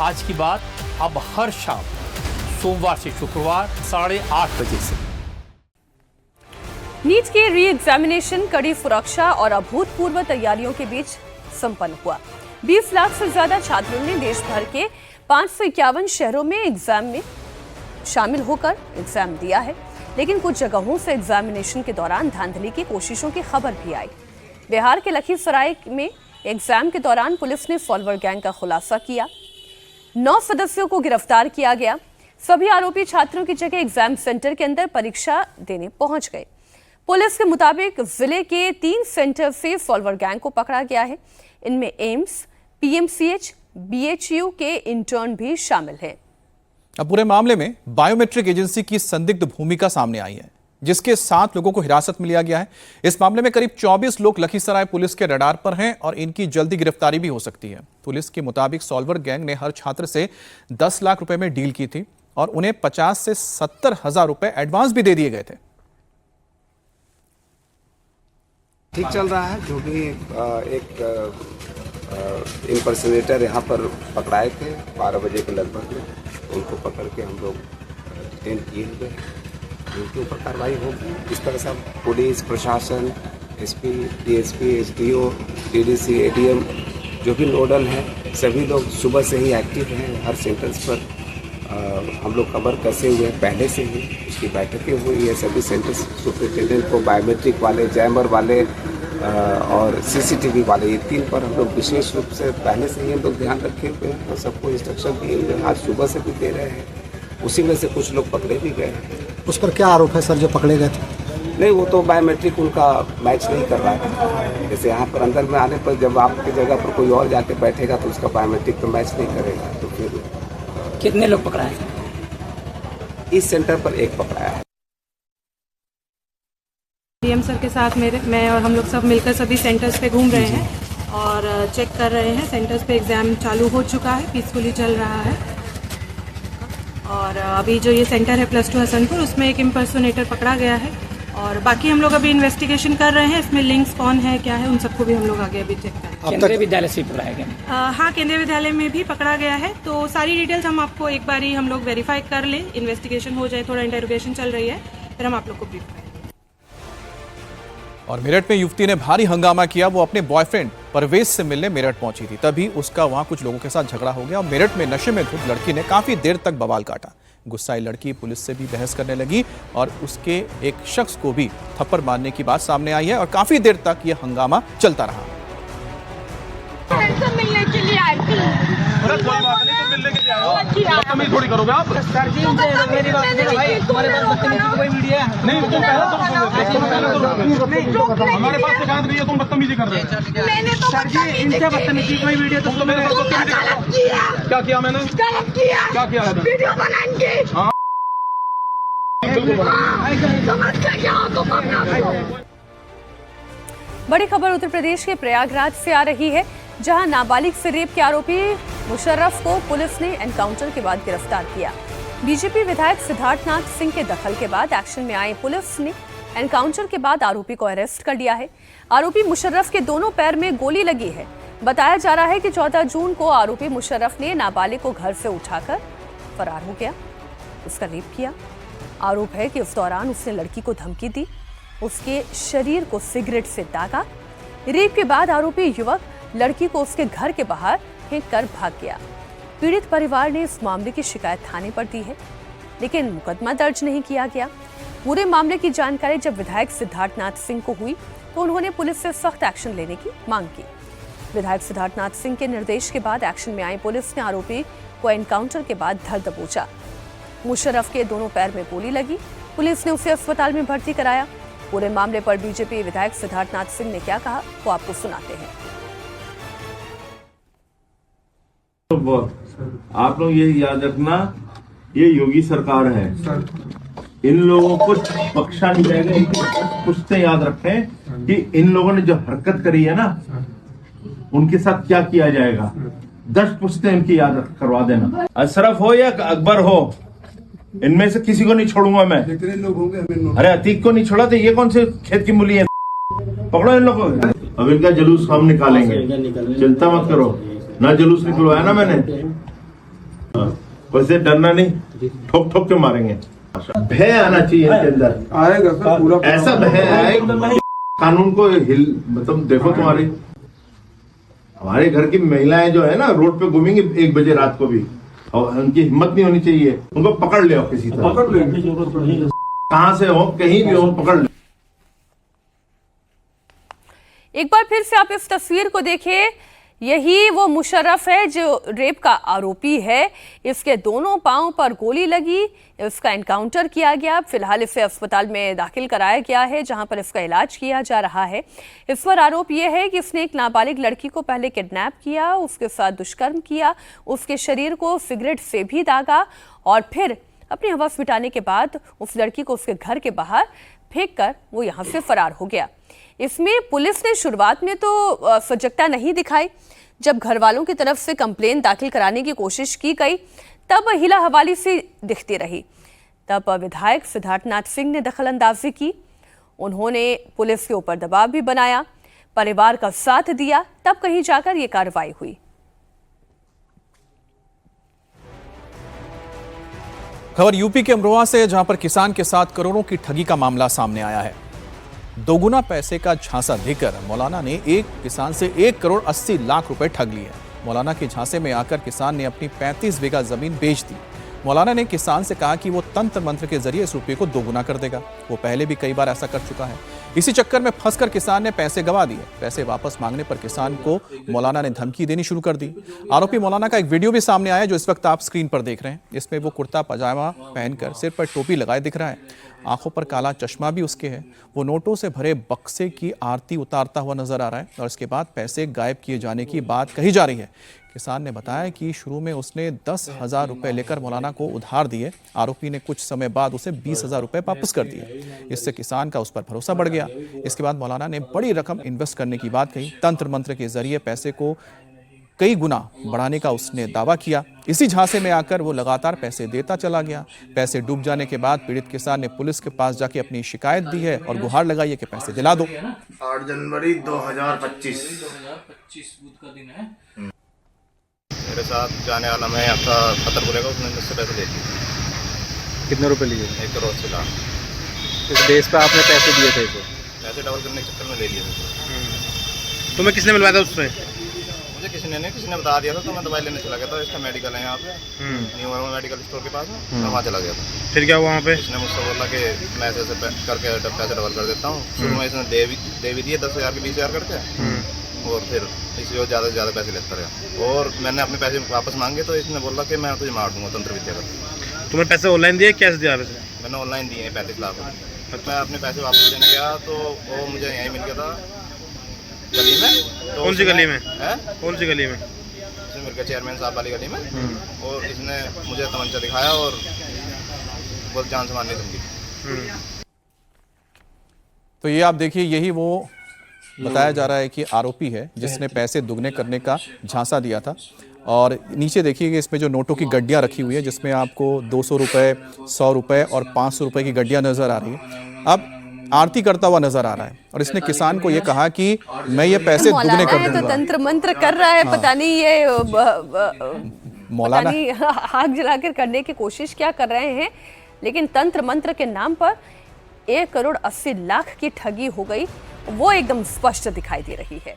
आज की बात अब हर शाम सोमवार से शुक्रवार 8:30 बजे से। नीट के री एग्जामिनेशन कड़ी सुरक्षा और अभूतपूर्व तैयारियों के बीच संपन्न हुआ। 20 लाख से ज्यादा छात्रों ने देश भर के 551 शहरों में एग्जाम में शामिल होकर एग्जाम दिया है, लेकिन कुछ जगहों से एग्जामिनेशन के दौरान धांधली की कोशिशों की खबर भी आई। बिहार के लखीसराय में एग्जाम के दौरान पुलिस ने सॉल्वर गैंग का खुलासा किया। 9 सदस्यों को गिरफ्तार किया गया। सभी आरोपी छात्रों की जगह एग्जाम सेंटर के अंदर परीक्षा देने पहुंच गए। पुलिस के मुताबिक जिले के 3 सेंटर से सॉल्वर गैंग को पकड़ा गया है। इनमें एम्स, पीएमसीएच, बीएचयू के इंटर्न भी शामिल हैं। अब पूरे मामले में बायोमेट्रिक एजेंसी की संदिग्ध भूमिका सामने आई है, जिसके 7 लोगों को हिरासत में लिया गया है। इस मामले में करीब 24 लोग लखीसराय पुलिस के रडार पर हैं और इनकी जल्दी गिरफ्तारी भी हो सकती है। पुलिस के मुताबिक सॉल्वर गैंग ने हर छात्र से 10 लाख रुपए में डील की थी और उन्हें 50 से 70 हजार रुपए एडवांस भी दे दिए गए थे। ठीक चल रहा है। जो भी एक इम्पर्सनेटर यहाँ पर पकड़ाए थे 12 बजे के लगभग में, उनको पकड़ के हम लोग डिटेन किए हुए हैं। उनके ऊपर कार्रवाई होगी। इस तरह से पुलिस प्रशासन, SP, DSP, SDO, DDC, ADM जो भी नोडल हैं, सभी लोग सुबह से ही एक्टिव हैं। हर सेंटर्स पर हम लोग कवर कसे हुए हैं पहले से ही। उसकी बैठकें हुई है। सभी सेंटर्स सुपरिटेंडेंट को बायोमेट्रिक वाले, जैमर वाले और सीसीटीवी वाले, ये 3 पर हम लोग विशेष रूप से पहले से ही हम लोग ध्यान रखे हुए हैं और सबको इंस्ट्रक्शन दिए हुए हैं। आज सुबह से भी दे रहे हैं। उसी में से कुछ लोग पकड़े भी गए हैं। उस पर क्या आरोप है सर जो पकड़े गए थे? नहीं, वो तो बायोमेट्रिक उनका मैच नहीं कर रहा है। जैसे यहाँ पर अंदर में आने पर जब आपकी जगह पर कोई और जाके बैठेगा तो उसका बायोमेट्रिक तो मैच नहीं करेगा। तो फिर कितने लोग पकड़ाए थे? इस सेंटर पर एक पकड़ाया है। डीएम सर के साथ मैं और हम लोग सब मिलकर सभी सेंटर्स पे घूम रहे हैं और चेक कर रहे हैं। सेंटर्स पे एग्ज़ाम चालू हो चुका है, पीसफुली चल रहा है। और अभी जो ये सेंटर है +2 हसनपुर, उसमें एक इम्पर्सोनेटर पकड़ा गया है और बाकी हम लोग अभी इन्वेस्टिगेशन कर रहे हैं। इसमें लिंक्स कौन है, क्या है, उन सबको भी हम लोग आगे अभी चेक कर रहे हैं। केंद्रीय विद्यालय से पकड़ाया गया? हाँ, केंद्रीय विद्यालय में भी पकड़ा गया है। तो सारी डिटेल्स हम आपको एक बार ही हम लोग वेरीफाई कर लें, इन्वेस्टिगेशन हो जाए, थोड़ा इंटेरोगेशन चल रही है, फिर हम आप लोग को ब्रीफ करेंगे। और मेरठ में युवती ने भारी हंगामा किया। वो अपने बॉयफ्रेंड परवेज से मिलने मेरठ पहुंची थी, तभी उसका वहां कुछ लोगों के साथ झगड़ा हो गया और मेरठ में नशे में धुत लड़की ने काफी देर तक बवाल काटा। गुस्साई लड़की पुलिस से भी बहस करने लगी और उसके एक शख्स को भी थप्पड़ मारने की बात सामने आई है और काफी देर तक यह हंगामा चलता रहा। मिलने के लिए आई थी। कोई बात नहीं, तो मिलने के लिए आओ। बदतमीजी थोड़ी करोगे आप। सर जी, मेरी बात सुनो भाई, तुम्हारे पास बदतमीजी की कोई वीडियो है? नहीं, तुम पहले तो हमारे पास शिकायत नहीं है, तुम बदतमीजी कर रहे हो। मैंने तो सर जी, इनसे बदतमीजी कोई वीडियो तुम तो मेरे साथ क्या किया? मैंने गलत किया। क्या किया है? वीडियो बनाएंगे। हाँ, बड़ी खबर उत्तर प्रदेश के प्रयागराज से आ रही है, जहां नाबालिग से रेप के आरोपी मुशर्रफ को पुलिस ने एनकाउंटर के बाद गिरफ्तार किया। बीजेपी विधायक सिद्धार्थनाथ सिंह के दखल के बाद एक्शन में आई पुलिस ने एनकाउंटर के बाद आरोपी को अरेस्ट कर लिया है। आरोपी मुशर्रफ के दोनों पैर में गोली लगी है। बताया जा रहा है कि 14 जून को आरोपी मुशर्रफ ने नाबालिग को घर से उठाकर फरार हो गया, उसका रेप किया। आरोप है कि उस दौरान उसने लड़की को धमकी दी, उसके शरीर को सिगरेट से दागा। रेप के बाद आरोपी युवक लड़की को उसके घर के बाहर फेंक कर भाग गया। पीड़ित परिवार ने इस मामले की शिकायत थाने पर दी है, लेकिन मुकदमा दर्ज नहीं किया गया। पूरे मामले की जानकारी जब विधायक सिद्धार्थनाथ सिंह को हुई तो उन्होंने पुलिस से सख्त एक्शन लेने की मांग की। विधायक सिद्धार्थनाथ सिंह के निर्देश के बाद एक्शन में आई पुलिस ने आरोपी को एनकाउंटर के बाद धर दबोचा। मुशर्रफ के दोनों पैर में गोली लगी। पुलिस ने उसे अस्पताल में भर्ती कराया। पूरे मामले पर बीजेपी विधायक सिद्धार्थनाथ सिंह ने क्या कहा वो आपको सुनाते हैं। आप लोग ये याद रखना, ये योगी सरकार है, इन लोगों को बख्शा नहीं जाएगा। इनकी पुश्तें याद रखें कि इन लोगों ने जो हरकत करी है ना, उनके साथ क्या किया जाएगा। 10 पुश्तें इनकी याद करवा देना। अशरफ हो या अकबर हो, इनमें से किसी को नहीं छोड़ूंगा मैं। कितने लोग होंगे? अरे अतीक को नहीं छोड़ा तो ये कौन से खेत की मूली है? पकड़ो इन लोगों को। अब इनका जुलूस हम निकालेंगे, चिंता मत करो। ना जुलूस निकलवाया ना मैंने, वैसे डरना नहीं, ठोक ठोक के मारेंगे। भय आना चाहिए इनके अंदर, आएगा सर पूरा ऐसा भय आए कानून को मतलब देखो तुम्हारी हमारे घर की महिलाएं जो है ना रोड पे घूमेंगी 1 बजे रात को भी, और उनकी हिम्मत नहीं होनी चाहिए, उनको पकड़ ले किसी तरह, पकड़ लेंगे, कहां से हो कहीं भी हो पकड़ ले। एक बार फिर से आप इस तस्वीर को देखिए, यही वो मुशर्रफ है जो रेप का आरोपी है। इसके दोनों पांव पर गोली लगी, इसका एनकाउंटर किया गया। फिलहाल इसे अस्पताल में दाखिल कराया गया है जहां पर इसका इलाज किया जा रहा है। इस पर आरोप यह है कि इसने एक नाबालिग लड़की को पहले किडनैप किया, उसके साथ दुष्कर्म किया, उसके शरीर को सिगरेट से भी दागा और फिर अपनी हवस मिटाने के बाद उस लड़की को उसके घर के बाहर फेंक कर वो यहाँ से फरार हो गया। इसमें पुलिस ने शुरुआत में तो सजगता नहीं दिखाई। जब घर वालों की तरफ से कंप्लेन दाखिल कराने की कोशिश की गई तब हिला हवाली सी दिखती रही। तब विधायक सिद्धार्थनाथ सिंह ने दखलंदाजी की, उन्होंने पुलिस के ऊपर दबाव भी बनाया, परिवार का साथ दिया, तब कहीं जाकर ये कार्रवाई हुई। खबर यूपी के अमरोहा से, जहां पर किसान के साथ करोड़ों की ठगी का मामला सामने आया है। दोगुना पैसे का झांसा देकर मौलाना ने एक किसान से 1 करोड़ 80 लाख रुपए ठग लिए। मौलाना के झांसे में आकर किसान ने अपनी 35 बीघा जमीन बेच दी। मौलाना ने किसान से कहा कि वो तंत्र मंत्र के जरिए इस रुपये को दोगुना कर देगा। वो पहले भी कई बार ऐसा कर चुका है। इसी चक्कर में फंसकर किसान ने पैसे गंवा दिए। पैसे वापस मांगने पर किसान को मौलाना ने धमकी देनी शुरू कर दी। आरोपी मौलाना का एक वीडियो भी सामने आया जो इस वक्त आप स्क्रीन पर देख रहे हैं। इसमें वो कुर्ता पजामा पहनकर सिर पर टोपी लगाए दिख रहा है, आंखों पर काला चश्मा भी उसके है। वो नोटों से भरे बक्से की आरती उतारता हुआ नजर आ रहा है और इसके बाद पैसे गायब किए जाने की बात कही जा रही है। किसान ने बताया कि शुरू में उसने 10,000 रुपए लेकर मौलाना को उधार दिए। आरोपी ने कुछ समय बाद उसे 20,000 रुपए वापस कर दिए। इससे किसान का उस पर भरोसा बढ़ गया। इसके बाद मौलाना ने बड़ी रकम इन्वेस्ट करने की बात कही। तंत्र मंत्र के जरिए पैसे को कई गुना बढ़ाने का उसने दावा किया। इसी झांसे में आकर वो लगातार पैसे देता चला गया। पैसे डूब जाने के बाद पीड़ित किसान ने पुलिस के पास जाके अपनी शिकायत दी है और गुहार लगाई है कि पैसे दिला दो। 8 जनवरी 2025 बुध का दिन है। मेरे साथ जाने वाला मैं आपका पत्थर बोलेगा, उसने मुझसे पैसे ले लिए। कितने रुपए लिए? 1 करोड़ 80 लाख। इस बेस पे आपने पैसे दिए थे? पैसे डबल करने के चक्कर में ले लिए थे। तुम्हें किसने मिलवाया था उसमें? मुझे किसी ने बता दिया था, तो मैं दवाई लेने चला गया था। इसका मेडिकल है यहाँ पे, न्यू मेडिकल स्टोर के पास है, मैं वहाँ चला गया था। फिर क्या हुआ वहाँ पे? इसने मुझसे बोला कि मैं ऐसे करके पैसे डबल कर देता हूँ। शुरू में इसने दे भी दिए 10,000 के 20,000 करके, और फिर इसी और ज़्यादा से ज़्यादा पैसे लेता रहा। और मैंने अपने पैसे वापस मांगे तो इसने बोला कि मैं तुझे मार दूंगा तंत्र विद्या का। तुम्हें पैसे ऑनलाइन दिए, कैश दिया? मैंने ऑनलाइन दिए 35 लाख। मैं अपने पैसे वापस देने गया तो वो मुझे यहीं मिल गया था गली में। कौन सी गली में? कौन सी गली में? इसने मिल गया चेयरमैन साहब वाली गली में। और इसने मुझे तमंचा दिखाया और बहुत जान से मारने धमकी। तो ये आप देखिए, यही वो बताया जा रहा है कि आरोपी है जिसने पैसे दुगने करने का झांसा दिया था। और नीचे देखिए इसमें जो नोटों की गड्डियां रखी हुई है, जिसमें आपको 200 रुपए, 100 रुपए और 500 रुपए की गड्डियां नजर आ रही है। अब आरती करता हुआ नजर आ रहा है और इसने किसान को ये कहा कि मैं ये पैसे दुगने कर दूंगा। तो तंत्र मंत्र कर रहा है, पता नहीं ये मौलाना आग जलाकर करने की कोशिश क्या कर रहे हैं, लेकिन तंत्र मंत्र के नाम पर 1 करोड़ 80 लाख की ठगी हो गई, वो एकदम स्पष्ट दिखाई दे रही है।